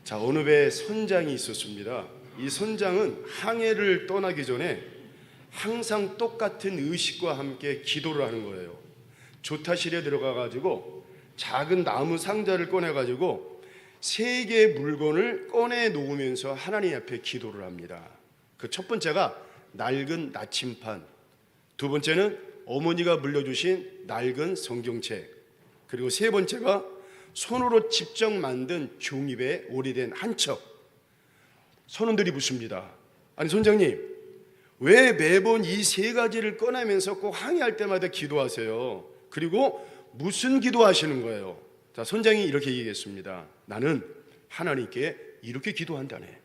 자, 어느 배에 선장이 있었습니다. 이 선장은 항해를 떠나기 전에 항상 똑같은 의식과 함께 기도를 하는 거예요. 조타실에 들어가 가지고 작은 나무 상자를 꺼내 가지고 3개의 물건을 꺼내 놓으면서 하나님 앞에 기도를 합니다. 그 첫 번째가 낡은 나침판, 두 번째는 어머니가 물려주신 낡은 성경책, 그리고 세 번째가 손으로 직접 만든 종이배 오래된 한 척. 선원들이 묻습니다. 아니 선장님, 왜 매번 이 3가지를 꺼내면서 꼭 항해할 때마다 기도하세요? 그리고 무슨 기도하시는 거예요? 자, 선장이 이렇게 얘기했습니다. 나는 하나님께 이렇게 기도한다네.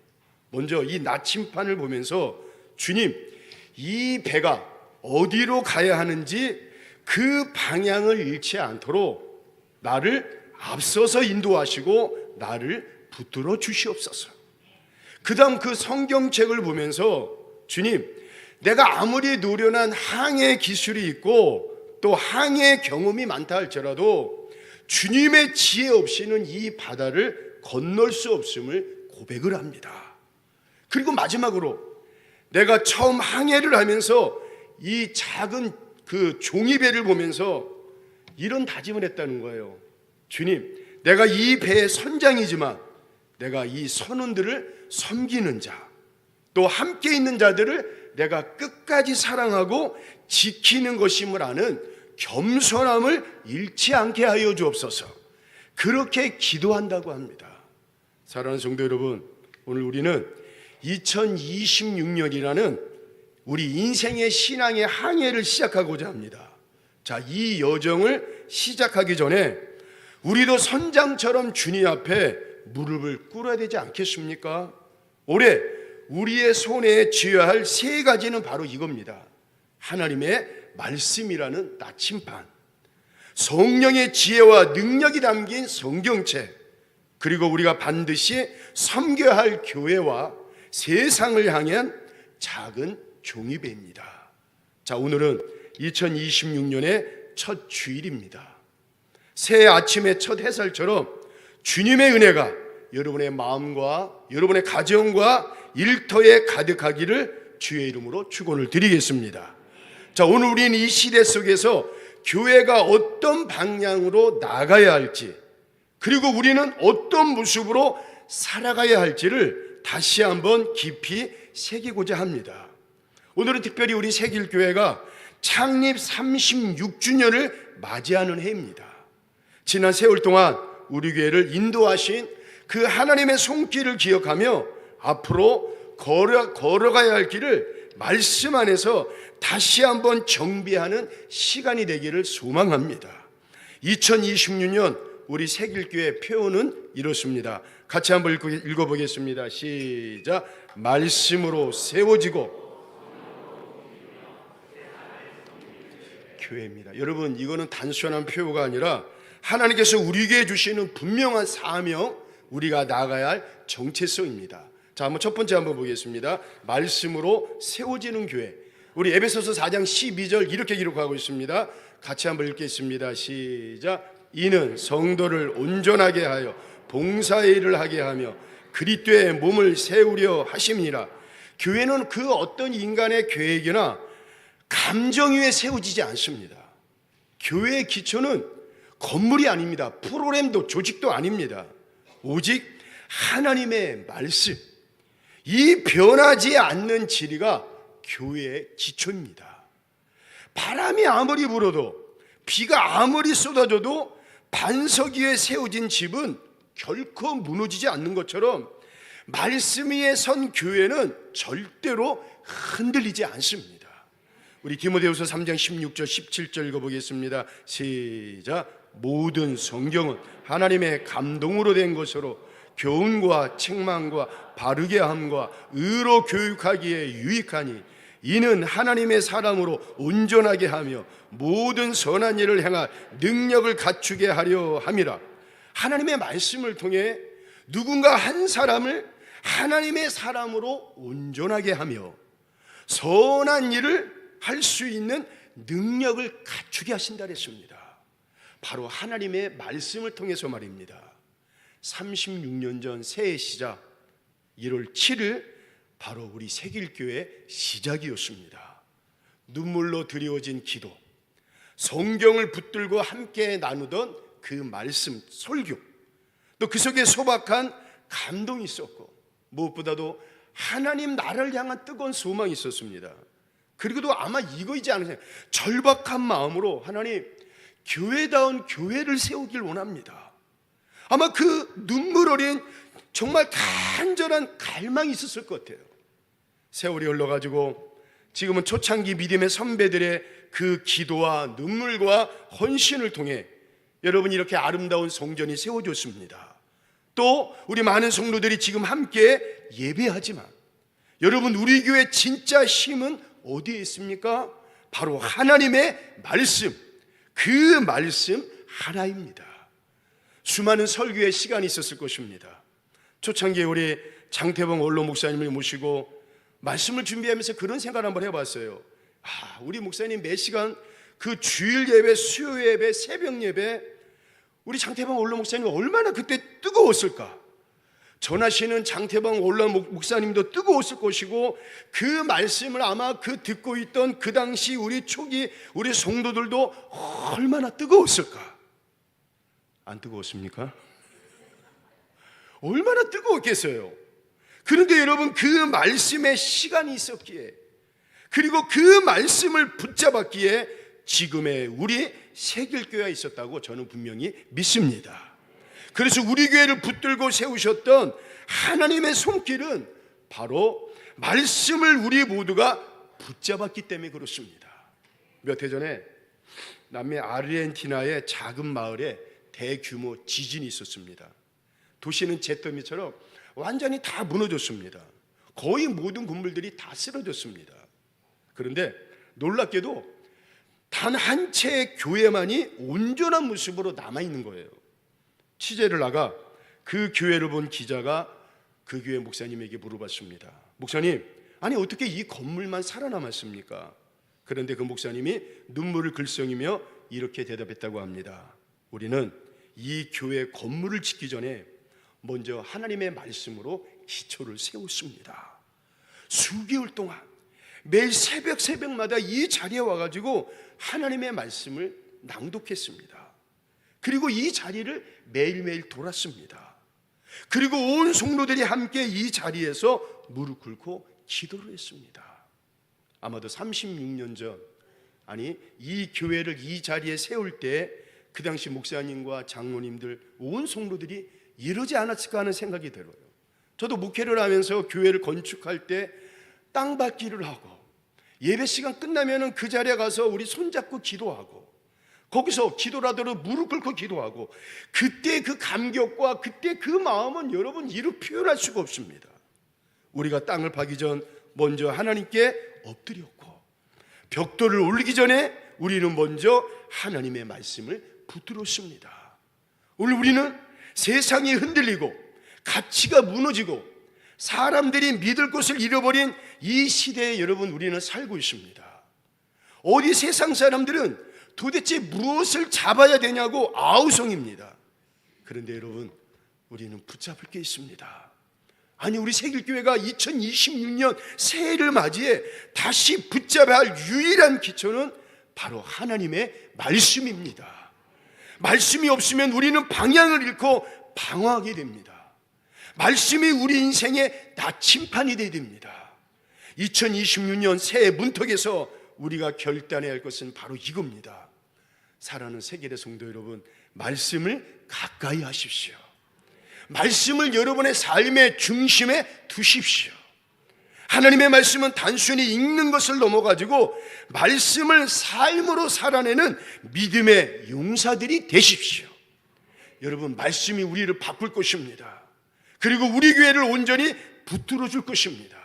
먼저 이 나침판을 보면서 주님, 이 배가 어디로 가야 하는지 그 방향을 잃지 않도록 나를 앞서서 인도하시고 나를 붙들어 주시옵소서. 그 다음 그 성경책을 보면서 주님, 내가 아무리 노련한 항해 기술이 있고 또 항해 경험이 많다 할지라도 주님의 지혜 없이는 이 바다를 건널 수 없음을 고백을 합니다. 그리고 마지막으로 내가 처음 항해를 하면서 이 작은 그 종이배를 보면서 이런 다짐을 했다는 거예요. 주님, 내가 이 배의 선장이지만 내가 이 선원들을 섬기는 자, 또 함께 있는 자들을 내가 끝까지 사랑하고 지키는 것임을 아는 겸손함을 잃지 않게 하여 주옵소서. 그렇게 기도한다고 합니다. 사랑하는 성도 여러분, 오늘 우리는 2026년이라는 우리 인생의 신앙의 항해를 시작하고자 합니다. 자, 이 여정을 시작하기 전에 우리도 선장처럼 주님 앞에 무릎을 꿇어야 되지 않겠습니까? 올해 우리의 손에 쥐어야 할 3가지는 바로 이겁니다. 하나님의 말씀이라는 나침판, 성령의 지혜와 능력이 담긴 성경책, 그리고 우리가 반드시 섬겨야 할 교회와 세상을 향한 작은 종이배입니다. 자, 오늘은 2026년의 첫 주일입니다. 새 아침의 첫 햇살처럼 주님의 은혜가 여러분의 마음과 여러분의 가정과 일터에 가득하기를 주의 이름으로 축원을 드리겠습니다. 자, 오늘 우리는 이 시대 속에서 교회가 어떤 방향으로 나가야 할지, 그리고 우리는 어떤 모습으로 살아가야 할지를 다시 한번 깊이 새기고자 합니다. 오늘은 특별히 우리 새길교회가 창립 36주년을 맞이하는 해입니다. 지난 세월 동안 우리 교회를 인도하신 그 하나님의 손길을 기억하며 앞으로 걸어가야 할 길을 말씀 안에서 다시 한번 정비하는 시간이 되기를 소망합니다. 2026년 우리 새길교회 표어는 이렇습니다. 같이 한번 읽어보겠습니다. 시작. 말씀으로 세워지고 교회입니다. 여러분, 이거는 단순한 표어가 아니라 하나님께서 우리에게 주시는 분명한 사명, 우리가 나가야 할 정체성입니다. 자, 한번 첫 번째 한번 보겠습니다. 말씀으로 세워지는 교회. 우리 에베소서 4장 12절 이렇게 기록하고 있습니다. 같이 한번 읽겠습니다. 시작. 이는 성도를 온전하게 하여 봉사의 일을 하게 하며 그리스도의 몸을 세우려 하심이니라. 교회는 그 어떤 인간의 계획이나 감정 위에 세워지지 않습니다. 교회의 기초는 건물이 아닙니다. 프로그램도 조직도 아닙니다. 오직 하나님의 말씀, 이 변하지 않는 진리가 교회의 기초입니다. 바람이 아무리 불어도 비가 아무리 쏟아져도 반석 위에 세워진 집은 결코 무너지지 않는 것처럼 말씀 위에 선 교회는 절대로 흔들리지 않습니다. 우리 디모데후서 3장 16절 17절 읽어보겠습니다. 시작. 모든 성경은 하나님의 감동으로 된 것으로 교훈과 책망과 바르게 함과 의로 교육하기에 유익하니 이는 하나님의 사람으로 온전하게 하며 모든 선한 일을 행할 능력을 갖추게 하려 함이라. 하나님의 말씀을 통해 누군가 한 사람을 하나님의 사람으로 온전하게 하며 선한 일을 할 수 있는 능력을 갖추게 하신다 그랬습니다. 바로 하나님의 말씀을 통해서 말입니다. 36년 전 새해 시작 1월 7일 바로 우리 새길교회 시작이었습니다. 눈물로 드리워진 기도, 성경을 붙들고 함께 나누던 그 말씀, 설교, 또 그 속에 소박한 감동이 있었고 무엇보다도 하나님 나라를 향한 뜨거운 소망이 있었습니다. 그리고도 아마 이거이지 않으세요? 절박한 마음으로 하나님 교회다운 교회를 세우길 원합니다. 아마 그 눈물 어린 정말 간절한 갈망이 있었을 것 같아요. 세월이 흘러가지고 지금은 초창기 믿음의 선배들의 그 기도와 눈물과 헌신을 통해 여러분 이렇게 아름다운 성전이 세워졌습니다. 또 우리 많은 성도들이 지금 함께 예배하지만 여러분 우리 교회 진짜 힘은 어디에 있습니까? 바로 하나님의 말씀, 그 말씀 하나입니다. 수많은 설교의 시간이 있었을 것입니다. 초창기에 우리 장태봉 원로 목사님을 모시고 말씀을 준비하면서 그런 생각을 한번 해봤어요. 우리 목사님 몇 시간 그 주일 예배, 수요 예배, 새벽 예배, 우리 장태봉 원로 목사님 얼마나 그때 뜨거웠을까? 전하시는 장태봉 원로 목사님도 뜨거웠을 것이고 그 말씀을 아마 그 듣고 있던 그 당시 우리 초기 우리 성도들도 얼마나 뜨거웠을까? 안 뜨거웠습니까? 얼마나 뜨거웠겠어요. 그런데 여러분 그 말씀에 시간이 있었기에 그리고 그 말씀을 붙잡았기에 지금의 우리 새길교회가 있었다고 저는 분명히 믿습니다. 그래서 우리 교회를 붙들고 세우셨던 하나님의 손길은 바로 말씀을 우리 모두가 붙잡았기 때문에 그렇습니다. 몇 해 전에 남미 아르헨티나의 작은 마을에 대규모 지진이 있었습니다. 도시는 잿더미처럼 완전히 다 무너졌습니다. 거의 모든 건물들이 다 쓰러졌습니다. 그런데 놀랍게도 단 한 채의 교회만이 온전한 모습으로 남아있는 거예요. 취재를 나가 그 교회를 본 기자가 그 교회 목사님에게 물어봤습니다. 목사님, 아니 어떻게 이 건물만 살아남았습니까? 그런데 그 목사님이 눈물을 글썽이며 이렇게 대답했다고 합니다. 우리는 이 교회 건물을 짓기 전에 먼저 하나님의 말씀으로 기초를 세웠습니다. 수개월 동안 매일 새벽마다 이 자리에 와가지고 하나님의 말씀을 낭독했습니다. 그리고 이 자리를 매일매일 돌았습니다. 그리고 온 성도들이 함께 이 자리에서 무릎 꿇고 기도를 했습니다. 아마도 36년 전, 아니 이 교회를 이 자리에 세울 때 그 당시 목사님과 장로님들 온 성도들이 이러지 않았을까 하는 생각이 들어요. 저도 목회를 하면서 교회를 건축할 때 땅 밟기를 하고 예배 시간 끝나면 그 자리에 가서 우리 손잡고 기도하고 거기서 기도라도 무릎 꿇고 기도하고 그때 그 감격과 그때 그 마음은 여러분 이루 표현할 수가 없습니다. 우리가 땅을 파기 전 먼저 하나님께 엎드렸고 벽돌을 올리기 전에 우리는 먼저 하나님의 말씀을 붙들었습니다. 오늘 우리는 세상이 흔들리고 가치가 무너지고 사람들이 믿을 것을 잃어버린 이 시대에 여러분 우리는 살고 있습니다. 어디 세상 사람들은 도대체 무엇을 잡아야 되냐고 아우성입니다. 그런데 여러분 우리는 붙잡을 게 있습니다. 아니 우리 새길교회가 2026년 새해를 맞이해 다시 붙잡아야 할 유일한 기초는 바로 하나님의 말씀입니다. 말씀이 없으면 우리는 방향을 잃고 방황하게 됩니다. 말씀이 우리 인생의 나침판이 되어야 됩니다. 2026년 새해 문턱에서 우리가 결단해야 할 것은 바로 이겁니다. 사랑하는 새길의 성도 여러분, 말씀을 가까이 하십시오. 말씀을 여러분의 삶의 중심에 두십시오. 하나님의 말씀은 단순히 읽는 것을 넘어가지고 말씀을 삶으로 살아내는 믿음의 용사들이 되십시오. 여러분 말씀이 우리를 바꿀 것입니다. 그리고 우리 교회를 온전히 붙들어 줄 것입니다.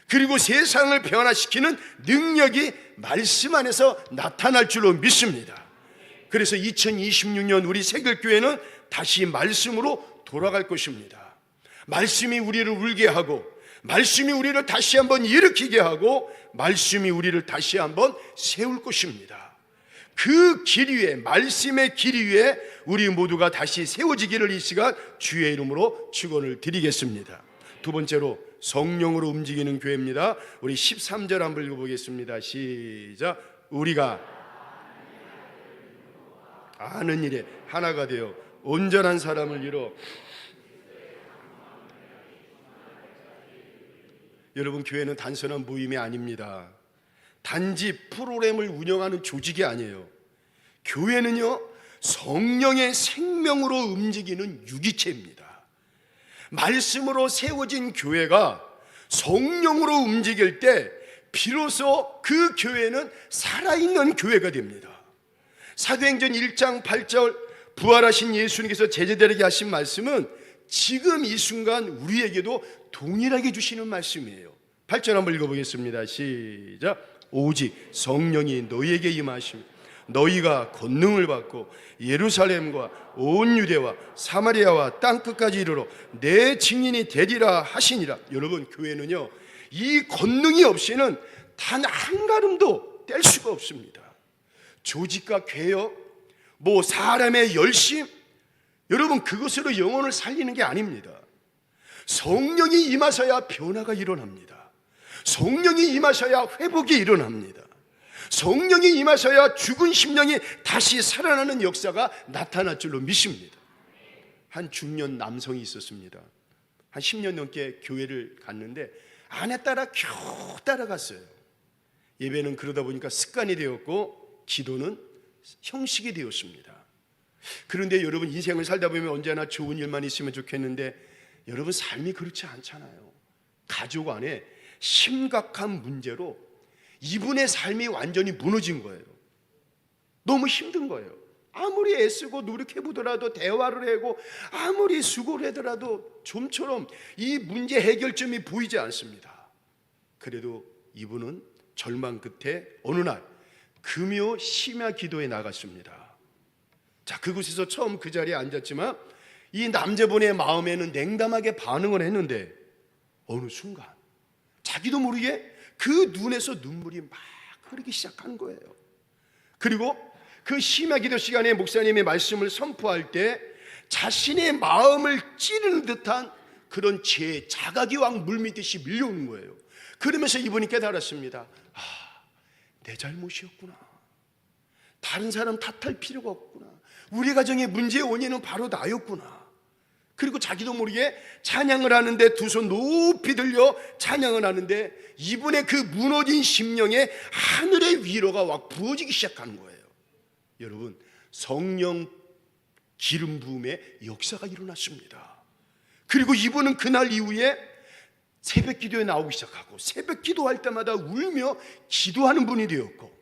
그리고 세상을 변화시키는 능력이 말씀 안에서 나타날 줄로 믿습니다. 그래서 2026년 우리 새길교회는 다시 말씀으로 돌아갈 것입니다. 말씀이 우리를 울게 하고 말씀이 우리를 다시 한번 일으키게 하고 말씀이 우리를 다시 한번 세울 것입니다. 그 길 위에 말씀의 길 위에 우리 모두가 다시 세워지기를 이 시간 주의 이름으로 축원을 드리겠습니다. 두 번째로 성령으로 움직이는 교회입니다. 우리 13절 한번 읽어보겠습니다. 시작. 우리가 아는 일에 하나가 되어 온전한 사람을 이루어. 여러분, 교회는 단순한 모임이 아닙니다. 단지 프로그램을 운영하는 조직이 아니에요. 교회는요, 성령의 생명으로 움직이는 유기체입니다. 말씀으로 세워진 교회가 성령으로 움직일 때 비로소 그 교회는 살아있는 교회가 됩니다. 사도행전 1장 8절 부활하신 예수님께서 제자들에게 하신 말씀은 지금 이 순간 우리에게도 동일하게 주시는 말씀이에요. 8절 한번 읽어보겠습니다. 시작. 오직 성령이 너희에게 임하시면 너희가 권능을 받고 예루살렘과 온 유대와 사마리아와 땅끝까지 이르러 내 증인이 되리라 하시니라. 여러분, 교회는요, 이 권능이 없이는 단 한 걸음도 뗄 수가 없습니다. 조직과 개혁, 사람의 열심, 여러분, 그것으로 영혼을 살리는 게 아닙니다. 성령이 임하셔야 변화가 일어납니다. 성령이 임하셔야 회복이 일어납니다. 성령이 임하셔야 죽은 심령이 다시 살아나는 역사가 나타날 줄로 믿습니다. 한 중년 남성이 있었습니다. 한 10년 넘게 교회를 갔는데 아내 따라 겨우 따라갔어요. 예배는 그러다 보니까 습관이 되었고 기도는 형식이 되었습니다. 그런데 여러분, 인생을 살다 보면 언제나 좋은 일만 있으면 좋겠는데 여러분, 삶이 그렇지 않잖아요. 가족 안에 심각한 문제로 이분의 삶이 완전히 무너진 거예요. 너무 힘든 거예요. 아무리 애쓰고 노력해보더라도, 대화를 하고 아무리 수고를 하더라도 좀처럼 이 문제 해결점이 보이지 않습니다. 그래도 이분은 절망 끝에 어느 날 금요 심야 기도에 나갔습니다. 자, 그곳에서 처음 그 자리에 앉았지만 이 남자분의 마음에는 냉담하게 반응을 했는데 어느 순간 자기도 모르게 그 눈에서 눈물이 막 흐르기 시작하는 거예요. 그리고 그 심야 기도 시간에 목사님의 말씀을 선포할 때 자신의 마음을 찌르는 듯한 그런 죄, 자각이 막 물밀듯이 밀려오는 거예요. 그러면서 이분이 깨달았습니다. 내 잘못이었구나. 다른 사람 탓할 필요가 없구나. 우리 가정의 문제의 원인은 바로 나였구나. 그리고 자기도 모르게 찬양을 하는데 두 손 높이 들려 찬양을 하는데 이분의 그 무너진 심령에 하늘의 위로가 막 부어지기 시작하는 거예요. 여러분, 성령 기름 부음의 역사가 일어났습니다. 그리고 이분은 그날 이후에 새벽 기도에 나오기 시작하고 새벽 기도할 때마다 울며 기도하는 분이 되었고,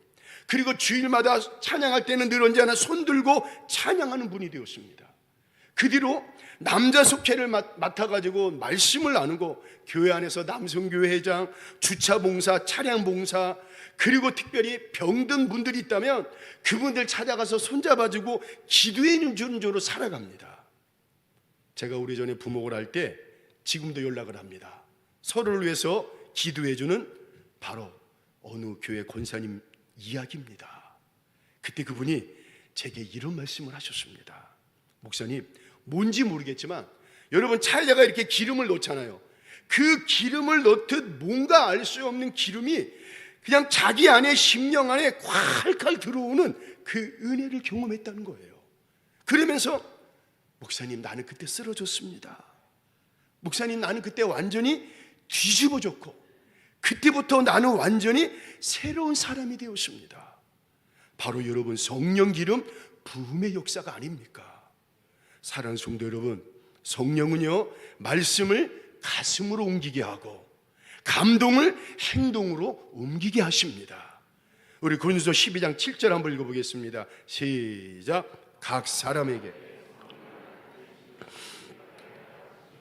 그리고 주일마다 찬양할 때는 늘 언제나 손 들고 찬양하는 분이 되었습니다. 그 뒤로 남자 속회를 맡아가지고 말씀을 나누고 교회 안에서 남성교회 회장, 주차봉사, 차량봉사, 그리고 특별히 병든 분들이 있다면 그분들 찾아가서 손잡아주고 기도해 주는 조로 살아갑니다. 제가 오래전에 부목을 할 때 지금도 연락을 합니다. 서로를 위해서 기도해주는 바로 어느 교회 권사님 이야기입니다. 그때 그분이 제게 이런 말씀을 하셨습니다. 목사님, 뭔지 모르겠지만 여러분, 차에다가 이렇게 기름을 넣잖아요. 그 기름을 넣듯 뭔가 알 수 없는 기름이 그냥 자기 안에, 심령 안에 콸콸 들어오는 그 은혜를 경험했다는 거예요. 그러면서 목사님, 나는 그때 쓰러졌습니다. 목사님, 나는 그때 완전히 뒤집어졌고 그때부터 나는 완전히 새로운 사람이 되었습니다. 바로 여러분, 성령 기름 부음의 역사가 아닙니까? 사랑하는 성도 여러분, 성령은요, 말씀을 가슴으로 옮기게 하고 감동을 행동으로 옮기게 하십니다. 우리 고린도서 12장 7절 한번 읽어보겠습니다. 시작. 각 사람에게,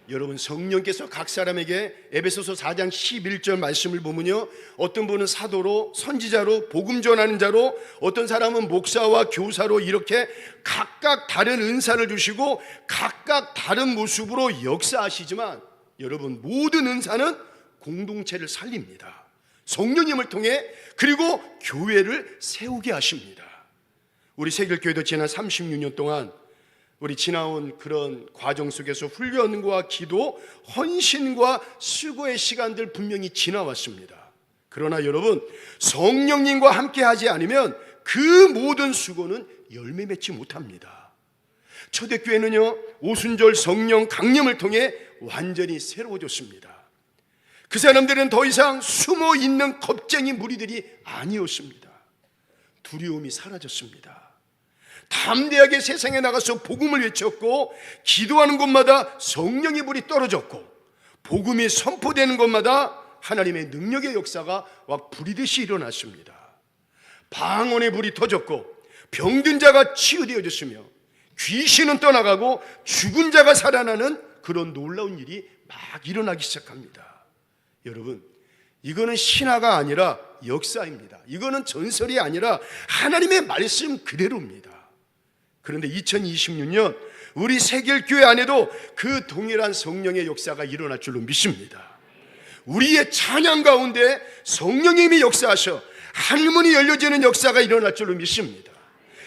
여러분, 성령께서 각 사람에게 에베소서 4장 11절 말씀을 보면요, 어떤 분은 사도로, 선지자로, 복음 전하는 자로, 어떤 사람은 목사와 교사로 이렇게 각각 다른 은사를 주시고 각각 다른 모습으로 역사하시지만 여러분, 모든 은사는 공동체를 살립니다. 성령님을 통해, 그리고 교회를 세우게 하십니다. 우리 세길교회도 지난 36년 동안 우리 지나온 그런 과정 속에서 훈련과 기도, 헌신과 수고의 시간들 분명히 지나왔습니다. 그러나 여러분, 성령님과 함께 하지 않으면 그 모든 수고는 열매 맺지 못합니다. 초대교회는요, 오순절 성령 강림을 통해 완전히 새로워졌습니다. 그 사람들은 더 이상 숨어 있는 겁쟁이 무리들이 아니었습니다. 두려움이 사라졌습니다. 담대하게 세상에 나가서 복음을 외쳤고, 기도하는 곳마다 성령의 불이 떨어졌고, 복음이 선포되는 곳마다 하나님의 능력의 역사가 막 불이듯이 일어났습니다. 방언의 불이 터졌고, 병든 자가 치유되어졌으며, 귀신은 떠나가고 죽은 자가 살아나는 그런 놀라운 일이 막 일어나기 시작합니다. 여러분, 이거는 신화가 아니라 역사입니다. 이거는 전설이 아니라 하나님의 말씀 그대로입니다. 그런데 2026년 우리 세길교회 안에도 그 동일한 성령의 역사가 일어날 줄로 믿습니다. 우리의 찬양 가운데 성령님이 역사하셔 하늘문이 열려지는 역사가 일어날 줄로 믿습니다.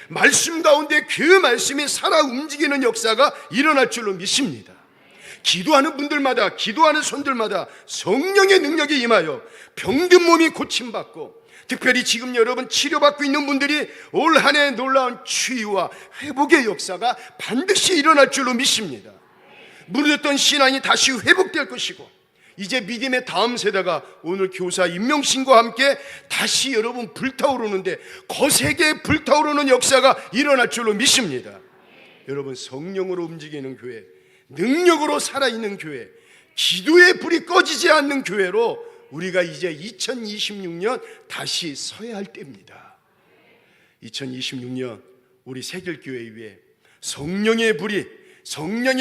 말씀 가운데 그 말씀이 살아 움직이는 역사가 일어날 줄로 믿습니다. 기도하는 분들마다, 기도하는 손들마다 성령의 능력이 임하여 병든 몸이 고침받고, 특별히 지금 여러분 치료받고 있는 분들이 올 한 해 놀라운 치유와 회복의 역사가 반드시 일어날 줄로 믿습니다. 무너졌던 신앙이 다시 회복될 것이고, 이제 믿음의 다음 세대가 오늘 교사 임명신과 함께 다시 여러분 불타오르는데, 거세게 불타오르는 역사가 일어날 줄로 믿습니다. 여러분, 성령으로 움직이는 교회, 능력으로 살아있는 교회, 기도의 불이 꺼지지 않는 교회로 우리가 이제 2026년 다시 서야 할 때입니다. 2026년 우리 세길교회 위에 성령의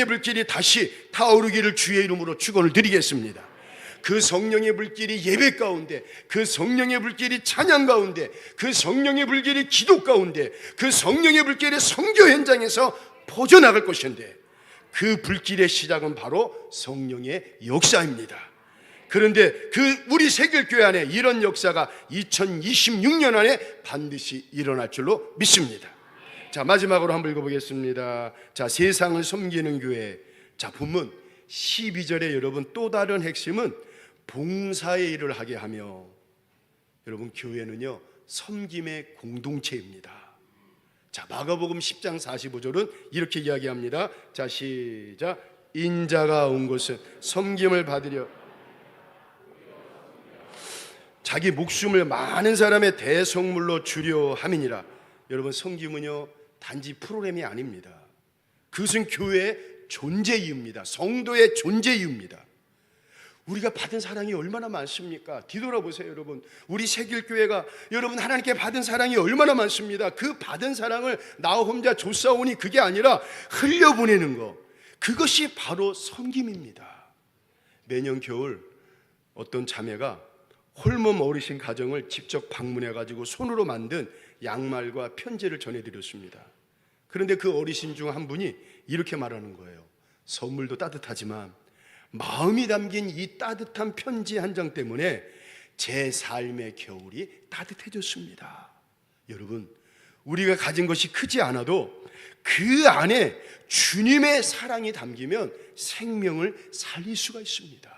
불길이 다시 타오르기를 주의 이름으로 축원을 드리겠습니다. 그 성령의 불길이 예배 가운데, 그 성령의 불길이 찬양 가운데, 그 성령의 불길이 기도 가운데, 그 성령의 불길이 선교 현장에서 퍼져나갈 것인데, 그 불길의 시작은 바로 성령의 역사입니다. 그런데 우리 세길교회 안에 이런 역사가 2026년 안에 반드시 일어날 줄로 믿습니다. 자, 마지막으로 한번 읽어보겠습니다. 자, 세상을 섬기는 교회. 자, 본문 12절에 여러분 또 다른 핵심은 봉사의 일을 하게 하며, 여러분 교회는요 섬김의 공동체입니다. 자, 마가복음 10장 45절은 이렇게 이야기합니다. 자, 시작. 인자가 온 곳은 섬김을 받으려 자기 목숨을 많은 사람의 대성물로 주려 함이니라. 여러분, 섬김은요 단지 프로그램이 아닙니다. 그것은 교회의 존재 이유입니다. 성도의 존재 이유입니다. 우리가 받은 사랑이 얼마나 많습니까? 뒤돌아보세요. 여러분, 우리 세길교회가 여러분 하나님께 받은 사랑이 얼마나 많습니다. 그 받은 사랑을 나 혼자 줬사오니 그게 아니라 흘려보내는 거, 그것이 바로 섬김입니다. 매년 겨울 어떤 자매가 홀몸 어르신 가정을 직접 방문해가지고 손으로 만든 양말과 편지를 전해드렸습니다. 그런데 그 어르신 중 한 분이 이렇게 말하는 거예요. 선물도 따뜻하지만 마음이 담긴 이 따뜻한 편지 한 장 때문에 제 삶의 겨울이 따뜻해졌습니다. 여러분, 우리가 가진 것이 크지 않아도 그 안에 주님의 사랑이 담기면 생명을 살릴 수가 있습니다.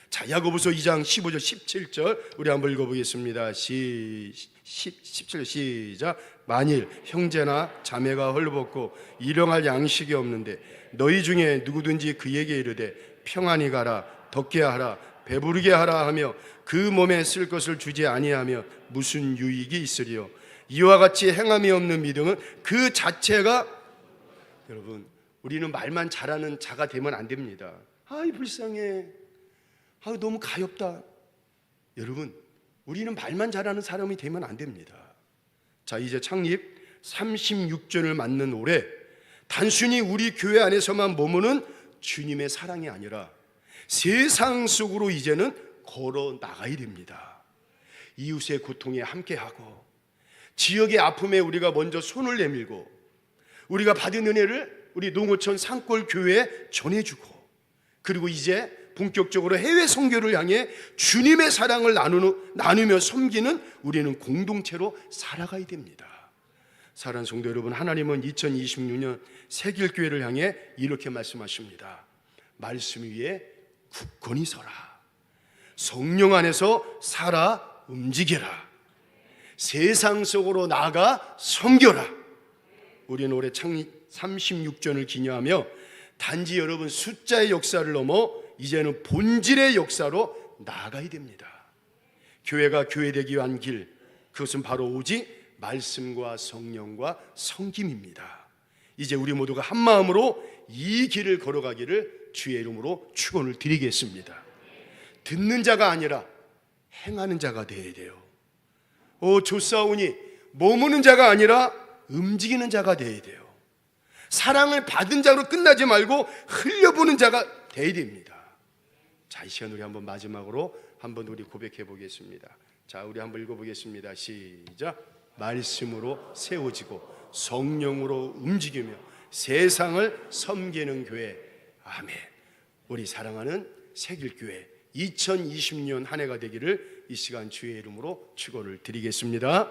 자, 야고보서 2장 15절 17절 우리 한번 읽어보겠습니다. 17절 시작. 만일 형제나 자매가 헐벗고 일용할 양식이 없는데 너희 중에 누구든지 그에게 이르되 평안히 가라, 덥게 하라, 배부르게 하라 하며 그 몸에 쓸 것을 주지 아니하며 무슨 유익이 있으리요. 이와 같이 행함이 없는 믿음은 그 자체가, 여러분, 우리는 말만 잘하는 자가 되면 안 됩니다. 아이 불쌍해, 아 너무 가엾다. 여러분, 우리는 말만 잘하는 사람이 되면 안 됩니다. 자, 이제 창립 36주년을 맞는 올해 단순히 우리 교회 안에서만 머무는 주님의 사랑이 아니라 세상 속으로 이제는 걸어 나가야 됩니다. 이웃의 고통에 함께하고, 지역의 아픔에 우리가 먼저 손을 내밀고, 우리가 받은 은혜를 우리 농어촌 산골 교회에 전해주고, 그리고 이제 본격적으로 해외 선교를 향해 주님의 사랑을 나누며 섬기는 우리는 공동체로 살아가야 됩니다. 사랑하는 성도 여러분, 하나님은 2026년 새길교회를 향해 이렇게 말씀하십니다. 말씀 위에 굳건히 서라. 성령 안에서 살아 움직여라. 세상 속으로 나아가 섬겨라. 우리는 올해 창립 36주년을 기념하며 단지 여러분 숫자의 역사를 넘어 이제는 본질의 역사로 나아가야 됩니다. 교회가 교회되기 위한 길, 그것은 바로 오직 말씀과 성령과 성김입니다. 이제 우리 모두가 한 마음으로 이 길을 걸어가기를 주의 이름으로 축원을 드리겠습니다. 듣는 자가 아니라 행하는 자가 되어야 돼요. 조사오니 머무는 자가 아니라 움직이는 자가 되어야 돼요. 사랑을 받은 자로 끝나지 말고 흘려보는 자가 되어야 됩니다. 자, 이 시간 우리 한번 마지막으로 한번 우리 고백해 보겠습니다. 자, 우리 한번 읽어보겠습니다. 시작. 말씀으로 세워지고 성령으로 움직이며 세상을 섬기는 교회. 아멘. 우리 사랑하는 새길교회 2020년 한 해가 되기를 이 시간 주의 이름으로 축원을 드리겠습니다.